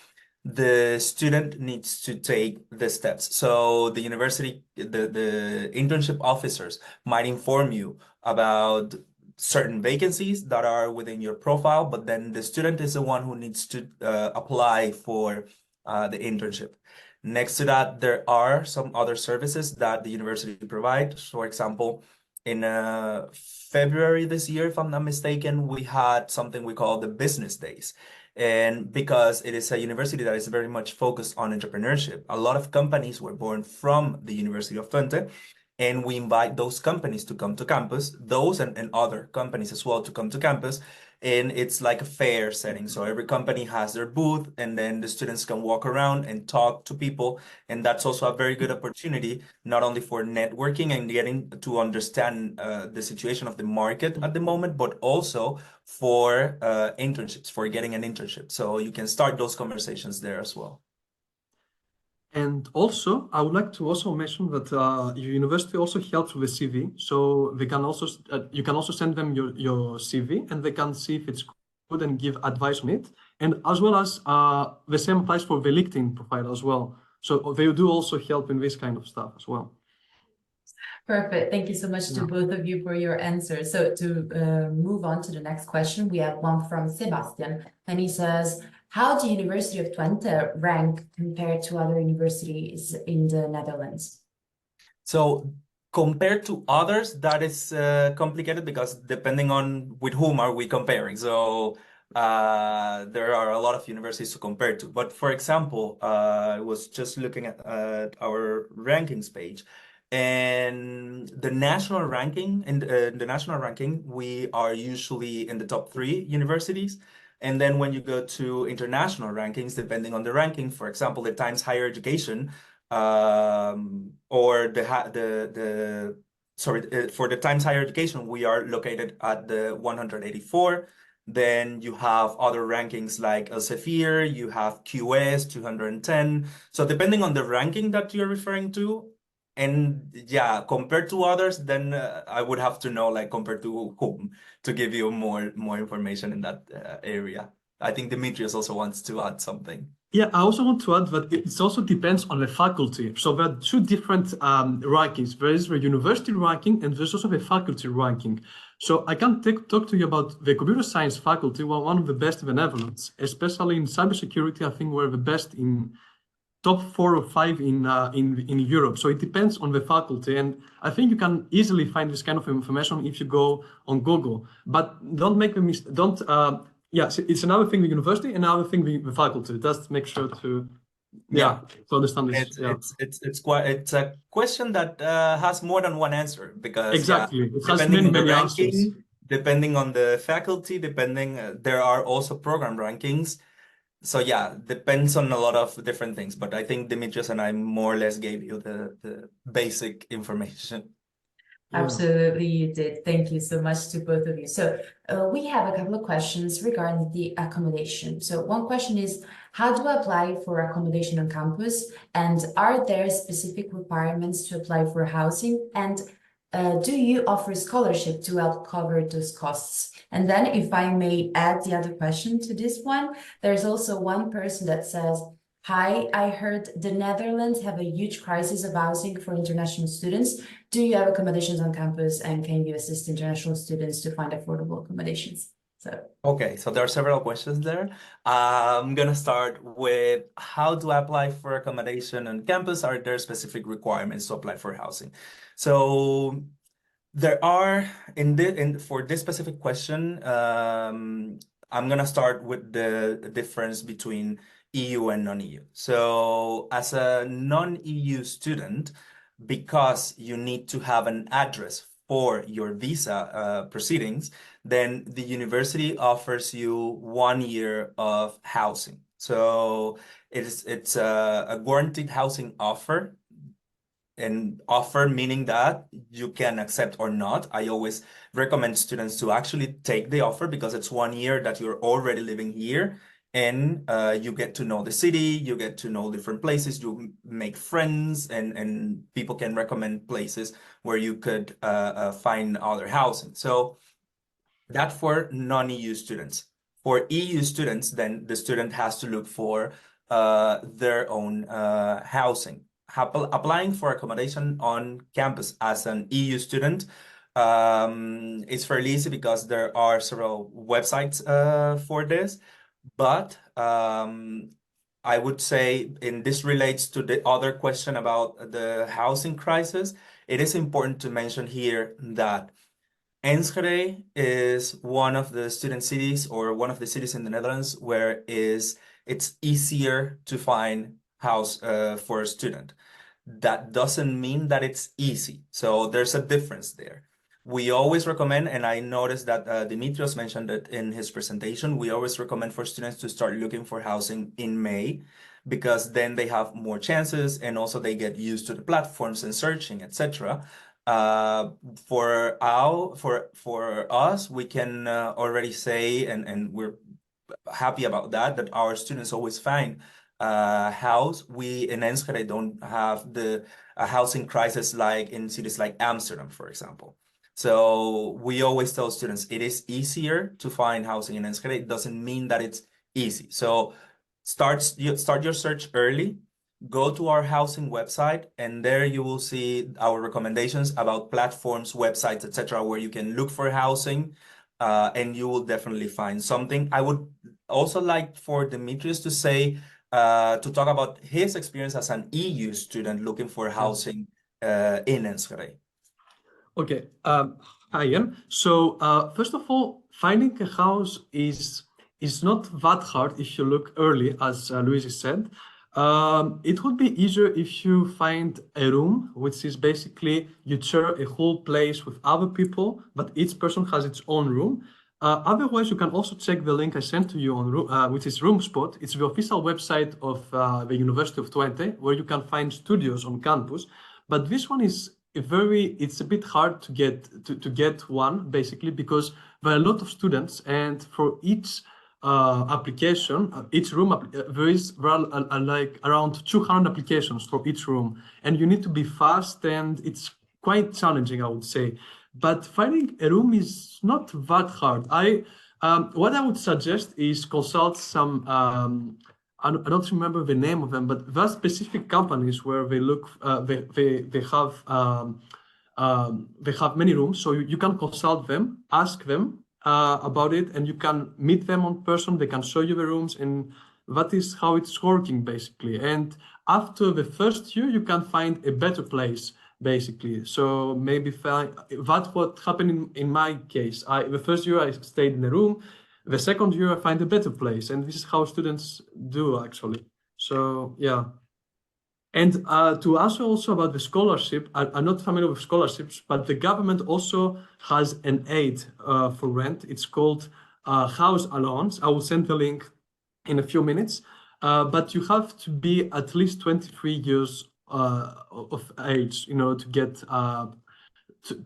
the student needs to take the steps. So the university, the internship officers might inform you about certain vacancies that are within your profile, but then the student is the one who needs to apply for the internship. Next to that, there are some other services that the university provides. For example, in February this year, if I'm not mistaken, we had something we call the business days. And because it is a university that is very much focused on entrepreneurship, a lot of companies were born from the University of Twente, and we invite those companies to come to campus, those and other companies as well to come to campus. And it's like a fair setting. So every company has their booth, and then the students can walk around and talk to people. And that's also a very good opportunity, not only for networking and getting to understand the situation of the market at the moment, but also for internships, for getting an internship. So you can start those conversations there as well. And also, I would like to also mention that your university also helps with the CV. So they can also you can also send them your CV, and they can see if it's good and give advice on it. And as well as the same applies for the LinkedIn profile as well. So they do also help in this kind of stuff as well. Perfect. Thank you so much to both of you for your answers. So to move on to the next question, we have one from Sebastian, and he says, how do University of Twente rank compared to other universities in the Netherlands? So compared to others, that is complicated because depending on with whom are we comparing. So there are a lot of universities to compare to. But for example, I was just looking at our rankings page, and the national ranking, we are usually in the top 3 universities. And then when you go to international rankings, depending on the ranking, for example, the Times Higher Education, or for the Times Higher Education, we are located at the 184. Then you have other rankings like Elsevier, you have QS 210. So depending on the ranking that you're referring to, and yeah, compared to others, then I would have to know like compared to whom to give you more information in that area. I think Demetrius also wants to add something. Yeah, I also want to add that it also depends on the faculty. So there are 2 different rankings. There is the university ranking and there's also the faculty ranking. So I can talk to you about the computer science faculty, one of the best in the Netherlands, especially in cybersecurity. I think we're the best in top 4 or 5 in Europe. So it depends on the faculty, and I think you can easily find this kind of information if you go on Google. But don't make a mistake. Yes, it's another thing the university, another thing the faculty. Just make sure to to understand this. It's a question that has more than one answer because exactly it has depending on the many ranking, answers. Depending on the faculty, there are also program rankings. So yeah, depends on a lot of different things. But I think Demetrius and I more or less gave you the basic information. Absolutely, you did. Thank you so much to both of you. So we have a couple of questions regarding the accommodation. So one question is, how do I apply for accommodation on campus? And are there specific requirements to apply for housing? And do you offer scholarship to help cover those costs? And then if I may add the other question to this one, there's also one person that says, hi, I heard the Netherlands have a huge crisis of housing for international students. Do you have accommodations on campus, and can you assist international students to find affordable accommodations? Okay, so there are several questions there. I'm gonna start with how do I apply for accommodation on campus? Are there specific requirements to apply for housing? So there are for this specific question, I'm gonna start with the difference between EU and non-EU. So as a non-EU student, because you need to have an address for your visa proceedings, then the university offers you 1 year of housing. So it's a guaranteed housing offer. And offer meaning that you can accept or not. I always recommend students to actually take the offer because it's 1 year that you're already living here, and you get to know the city, you get to know different places, you make friends, and people can recommend places where you could find other housing. So that for non-EU students. For EU students, then the student has to look for their own housing. Applying for accommodation on campus as an EU student is fairly easy because there are several websites for this. But I would say, and this relates to the other question about the housing crisis, it is important to mention here that Enschede is one of the student cities, or one of the cities in the Netherlands where it's easier to find house for a student. That doesn't mean that it's easy. So there's a difference there. We always recommend, and I noticed that Dimitrios mentioned it in his presentation, we always recommend for students to start looking for housing in May, because then they have more chances and also they get used to the platforms and searching, etc. For us, we can already say, and we're happy about that our students always find house. We in Enschede don't have a housing crisis like in cities like Amsterdam, for example. So we always tell students it is easier to find housing in Enschede. It doesn't mean that it's easy. So start your search early. Go to our housing website, and there you will see our recommendations about platforms, websites, etc., where you can look for housing, and you will definitely find something. I would also like for Demetrius to say, to talk about his experience as an EU student looking for housing in Enschede. Okay, hi Ian. So first of all, finding a house is not that hard if you look early, as Luigi said. It would be easier if you find a room, which is basically you share a whole place with other people, but each person has its own room. Otherwise, you can also check the link I sent to you on which is RoomSpot. It's the official website of the University of Twente, where you can find studios on campus. But this one is it's a bit hard to get one, basically, because there are a lot of students, and for each application, each room, there are like around 200 applications for each room, and you need to be fast, and it's quite challenging, I would say. But finding a room is not that hard. What I would suggest is consult some I don't remember the name of them, but there are specific companies where they look they have many rooms, so you can consult them, ask them about it, and you can meet them on person. They can show you the rooms, and that is how it's working basically. And after the first year, you can find a better place basically. So maybe that's what happened in my case. The first year I stayed in a room. The second year I find a better place, and this is how students do actually. So yeah. And to answer also about the scholarship, I'm not familiar with scholarships, but the government also has an aid for rent. It's called house allowance. I will send the link in a few minutes. But you have to be at least 23 years of age, to get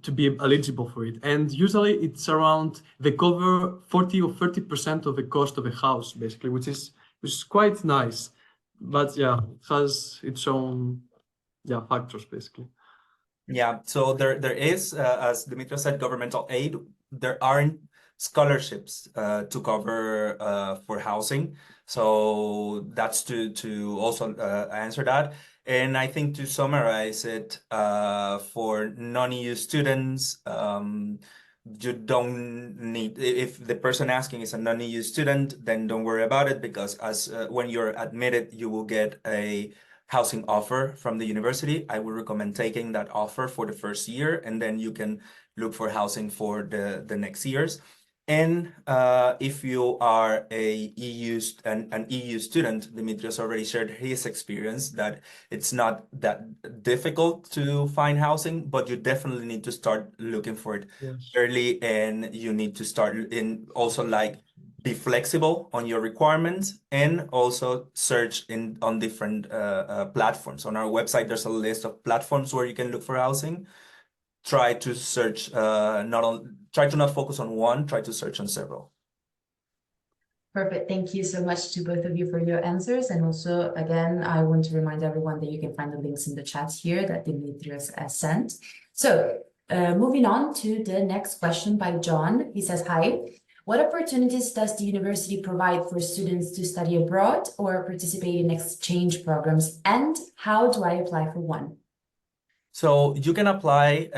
to be eligible for it. And usually it's around, they cover 40 or 30% of the cost of a house, basically, which is quite nice. But yeah, it has its own factors, basically. Yeah, so there is, as Demetrius said, governmental aid. There aren't scholarships to cover for housing. So that's to also answer that. And I think to summarize it, for non-EU students, you don't need, if the person asking is a non-EU student, then don't worry about it, because as when you're admitted, you will get a housing offer from the university. I would recommend taking that offer for the first year, and then you can look for housing for the next years. And if you are an EU student, Dimitrios already shared his experience that it's not that difficult to find housing, but you definitely need to start looking for it early, and you need to start in also like be flexible on your requirements, and also search on different platforms. On our website, there's a list of platforms where you can look for housing. Try to search, try to not focus on one, try to search on several. Perfect. Thank you so much to both of you for your answers. And also, again, I want to remind everyone that you can find the links in the chat here that Dimitrios has sent. So moving on to the next question by John. He says, hi, what opportunities does the university provide for students to study abroad or participate in exchange programs? And how do I apply for one? So you can apply,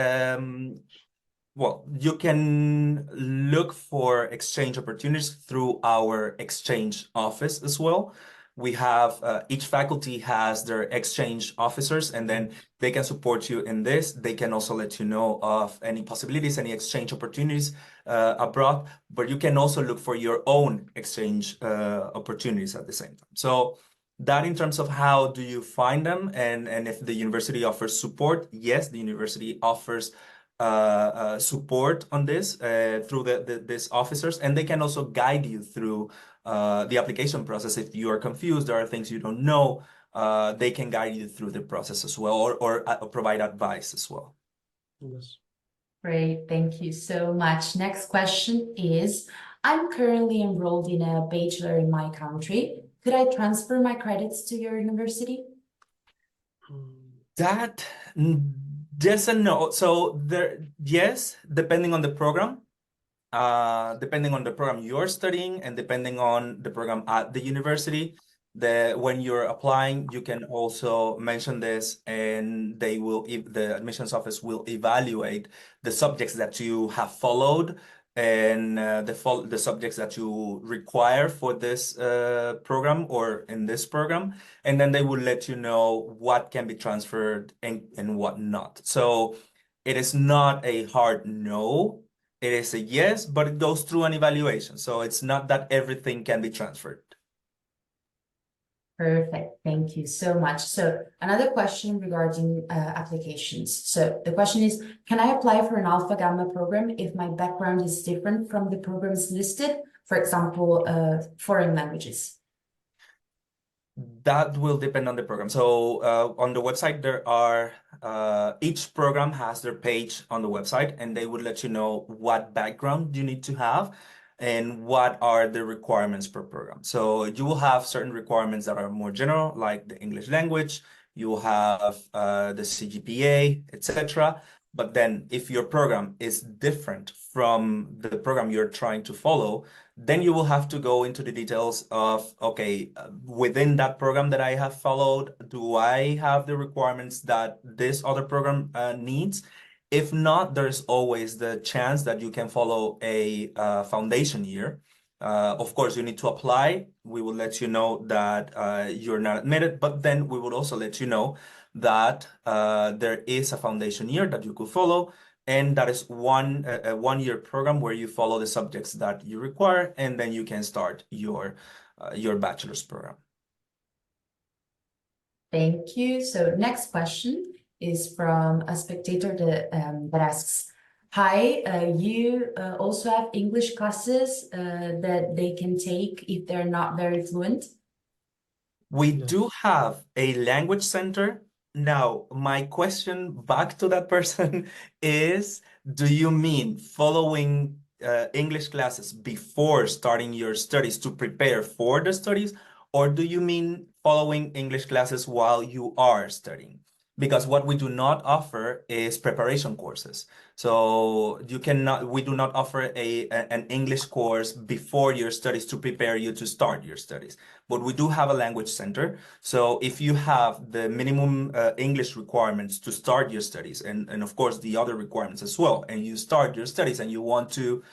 well, you can look for exchange opportunities through our exchange office as well. We have, each faculty has their exchange officers, and then they can support you in this. They can also let you know of any possibilities, any exchange opportunities abroad, but you can also look for your own exchange opportunities at the same time. So that in terms of how do you find them, and if the university offers support, yes, the university offers support on this through these officers, and they can also guide you through the application process. If you are confused, there are things you don't know, they can guide you through the process as well, or provide advice as well. Yes. Great, thank you so much. Next question is, I'm currently enrolled in a bachelor in my country. Could I transfer my credits to your university? That, yes and no. So there, yes, depending on the program. depending on the program you're studying and depending on the program at the university, when you're applying, you can also mention this, and the admissions office will evaluate the subjects that you have followed and the subjects that you require for this program or in this program, and then they will let you know what can be transferred and what not. So it is not a hard no. It is a yes, but it goes through an evaluation. So it's not that everything can be transferred. Perfect. Thank you so much. So another question regarding applications. So the question is, can I apply for an Alpha Gamma program if my background is different from the programs listed? For example, foreign languages. That will depend on the program. So on the website, there are each program has their page on the website, and they would let you know what background you need to have and what are the requirements per program. So you will have certain requirements that are more general, like the English language. You will have the CGPA, etc. But then if your program is different from the program you're trying to follow, then you will have to go into the details of, okay, within that program that I have followed, do I have the requirements that this other program needs? If not, there's always the chance that you can follow a foundation year. Of course, you need to apply. We will let you know that you're not admitted, but then we will also let you know that there is a foundation year that you could follow. And that is a one-year program where you follow the subjects that you require, and then you can start your bachelor's program. Thank you. So next question is from a spectator that asks, hi, you also have English classes that they can take if they're not very fluent? We do have a language center. Now, my question back to that person is, do you mean following English classes before starting your studies to prepare for the studies, or do you mean following English classes while you are studying? Because what we do not offer is preparation courses. So we do not offer an English course before your studies to prepare you to start your studies. But we do have a language center. So if you have the minimum English requirements to start your studies, and of course the other requirements as well, and you start your studies and you want to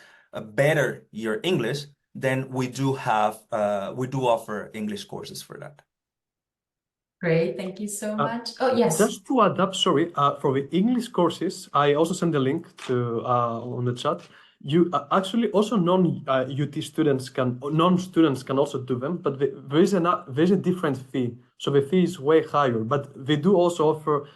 better your English, then we do offer English courses for that. Great, thank you so much. Oh, yes. Just to add up, sorry, for the English courses, I also send the link to on the chat. You actually also non-UT students non-students can also do them, but there's a different fee. So the fee is way higher, but they do also offer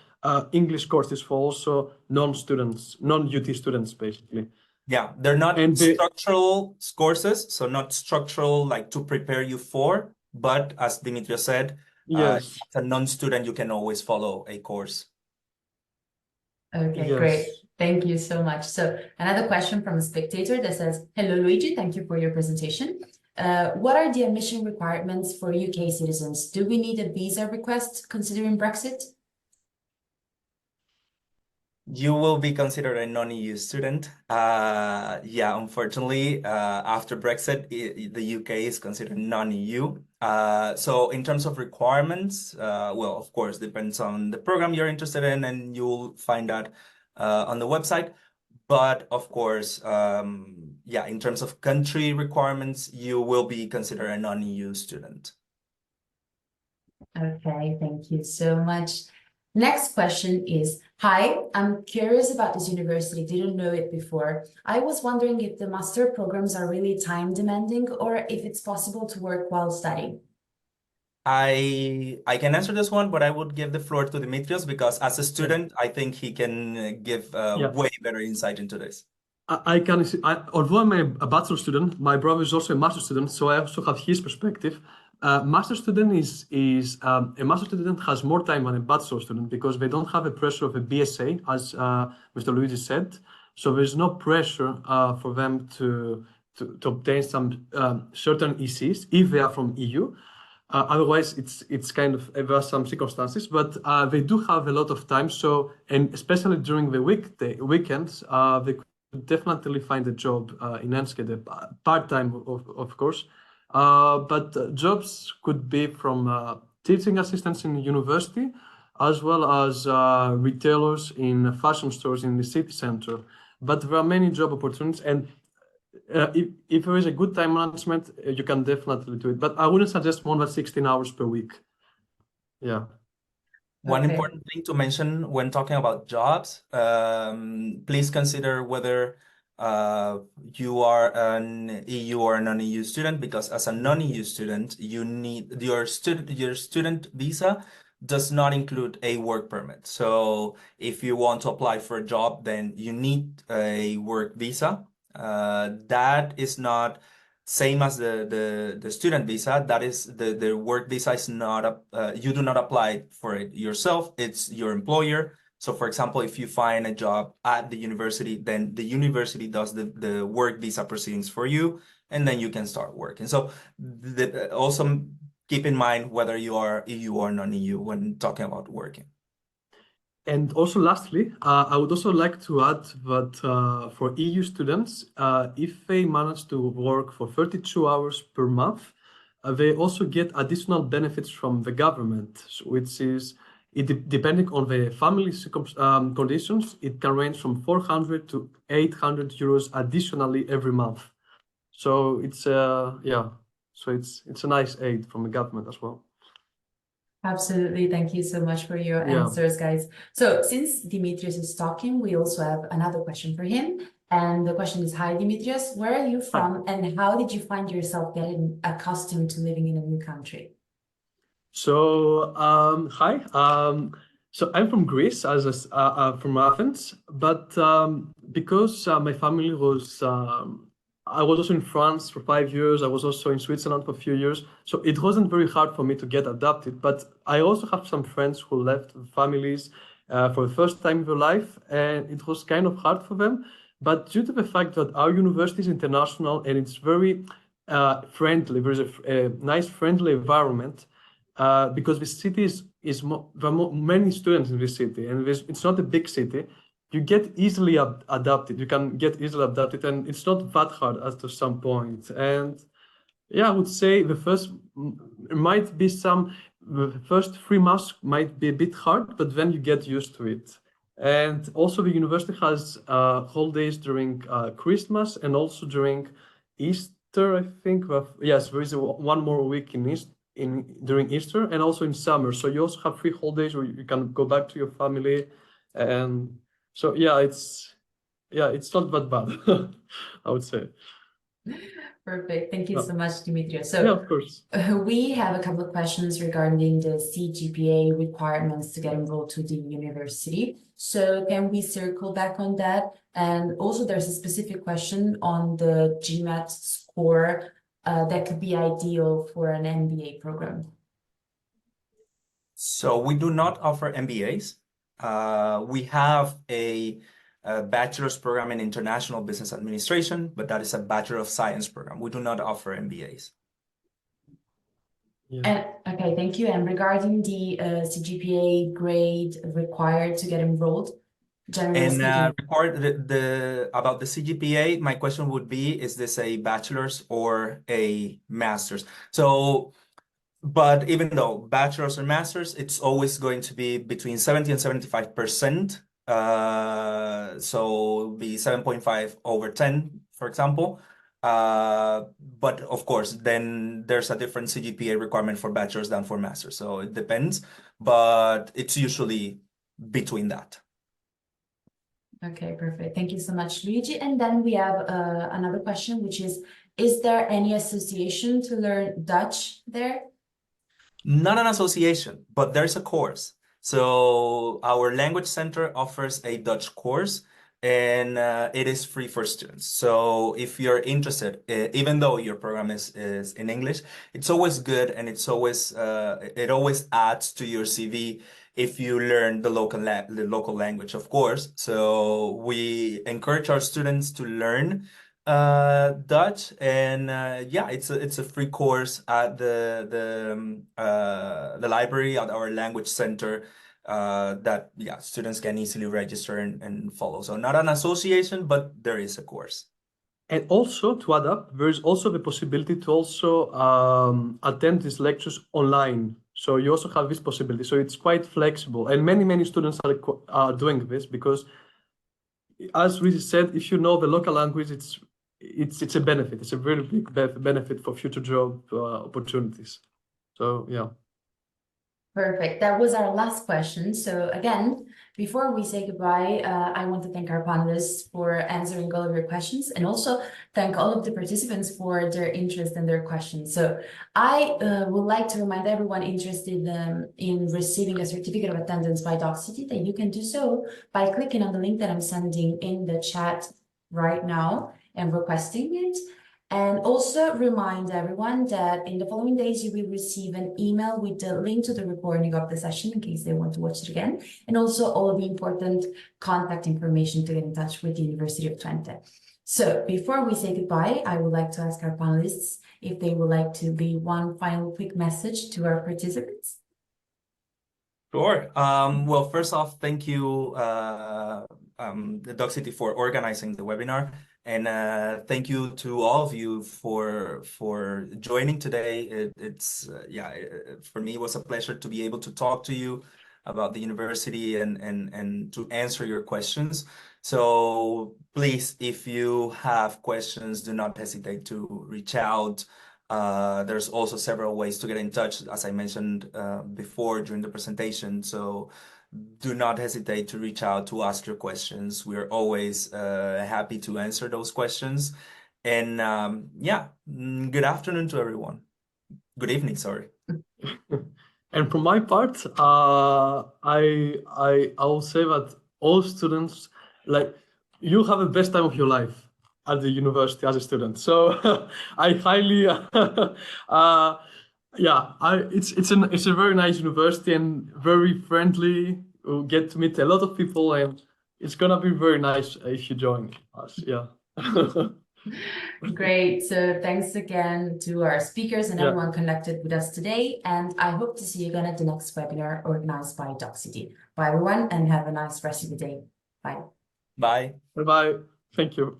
English courses for also non-students, non-UT students, basically. Yeah, they're not structural courses, so not structural like to prepare you for, but as Dimitrios said, yes, as a non-student, you can always follow a course. Okay, yes. Great. Thank you so much. So another question from a spectator that says, hello, Luigi, thank you for your presentation. What are the admission requirements for UK citizens? Do we need a visa request considering Brexit? You will be considered a non-EU student. Yeah, unfortunately, after Brexit, the UK is considered non-EU. So in terms of requirements, well, of course, depends on the program you're interested in, and you'll find that on the website. But of course, yeah, in terms of country requirements, you will be considered a non-EU student. Okay, thank you so much. Next question is, hi, I'm curious about this university, didn't know it before. I was wondering if the master programs are really time demanding or if it's possible to work while studying. I can answer this one, but I would give the floor to Dimitrios because as a student, I think he can give way better insight into this. Although I'm a bachelor student, my brother is also a master student, so I also have his perspective. Master student a master student has more time than a bachelor student because they don't have the pressure of a BSA, as Mr. Luigi said. So there's no pressure for them to obtain some certain ECs if they are from EU. Otherwise, it's kind of there are some circumstances, but they do have a lot of time. So, and especially during the weekends, they definitely find a job in Enschede, part-time, of course. But jobs could be from teaching assistants in university, as well as retailers in fashion stores in the city center. But there are many job opportunities, and if there is a good time management, you can definitely do it. But I wouldn't suggest more than 16 hours per week. Yeah. One Okay. important thing to mention when talking about jobs, please consider whether you are an EU or a non-EU student, because as a non-EU student, you need your student visa does not include a work permit. So if you want to apply for a job, then you need a work visa. That is not same as the student visa. That is the work visa is not you do not apply for it yourself. It's your employer. So for example, if you find a job at the university, then the university does the work visa proceedings for you, and then you can start working. So also keep in mind whether you are EU or non-EU when talking about working. And also, lastly, I would also like to add that for EU students, if they manage to work for 32 hours per month, they also get additional benefits from the government, which is, depending on the family conditions, it can range from 400 to 800 euros additionally every month. So it's yeah, so it's a nice aid from the government as well. Absolutely. Thank you so much for your Yeah. answers, guys. So since Dimitrios is talking, we also have another question for him. And the question is, hi, Dimitrios, where are you from and how did you find yourself getting accustomed to living in a new country? So, hi. So I'm from Greece, from Athens, but because my family was, I was also in France for 5 years. I was also in Switzerland for a few years. So it wasn't very hard for me to get adapted. But I also have some friends who left families for the first time in their life, and it was kind of hard for them. But due to the fact that our university is international and it's very friendly, there's a nice friendly environment. Because the city there are many students in this city, and it's not a big city. You get easily adapted. You can get easily adapted, and it's not that hard as to some point. And yeah, I would say the first 3 months might be a bit hard, but then you get used to it. And also, the university has holidays during Christmas and also during Easter, I think. Yes, there is one more week during Easter and also in summer. So you also have 3 holidays where you can go back to your family. And so yeah, it's not that bad, I would say. Perfect. Thank you Yeah. so much, Dimitrios. Yeah, So of course. we have a couple of questions regarding the CGPA requirements to get enrolled to the university. So can we circle back on that? And also there's a specific question on the GMAT score that could be ideal for an MBA program. So we do not offer MBAs. We have a bachelor's program in international business administration, but that is a Bachelor of Science program. We do not offer MBAs. Yeah. Okay, thank you. And regarding the CGPA grade required to get enrolled, generally And speaking, about the CGPA, my question would be, is this a bachelor's or a master's? So, but even though bachelor's or master's, it's always going to be between 70 and 75%. So be 7.5 over 10, for example. But of course, then there's a different CGPA requirement for bachelor's than for master's. So it depends, but it's usually between that. Okay, perfect. Thank you so much, Luigi. And then we have another question, which is there any association to learn Dutch there? Not an association, but there's a course. So our language center offers a Dutch course, and it is free for students. So if you're interested, even though your program is in English, it's always good, and it always adds to your CV if you learn the local language, of course. So we encourage our students to learn Dutch, and yeah, it's a free course at the library at our language center. that students can easily register and follow. So not an association, but there is a course. And also to add up, there is also the possibility to also attend these lectures online. So you also have this possibility. So it's quite flexible, and many students are doing this because, as Luigi said, if you know the local language, it's a benefit. It's a very big benefit for future job opportunities. So yeah. Perfect. That was our last question. So again, before we say goodbye, I want to thank our panelists for answering all of your questions, and also thank all of the participants for their interest and their questions. So I would like to remind everyone interested in receiving a certificate of attendance by Doxity that you can do so by clicking on the link that I'm sending in the chat right now and requesting it. And also remind everyone that in the following days, you will receive an email with the link to the recording of the session in case they want to watch it again, and also all of the important contact information to get in touch with the University of Twente. So before we say goodbye, I would like to ask our panelists if they would like to leave one final quick message to our participants. Sure. Well, first off, thank you, the Doxity, for organizing the webinar. And thank you to all of you for joining today. For me, it was a pleasure to be able to talk to you about the university and to answer your questions. So please, if you have questions, do not hesitate to reach out. There's also several ways to get in touch, as I mentioned before during the presentation. So do not hesitate to reach out to ask your questions. We're always happy to answer those questions. And good afternoon to everyone. Good evening, sorry. And from my part, I will say that all students, like, you have the best time of your life at the university as a student. So I highly, it's a very nice university and very friendly. You'll get to meet a lot of people, and it's gonna be very nice if you join us. Yeah. Great. So thanks again to our speakers and everyone connected with us today. And I hope to see you again at the next webinar organized by Doxity. Bye, everyone, and have a nice rest of the day. Bye. Bye. Bye-bye. Thank you.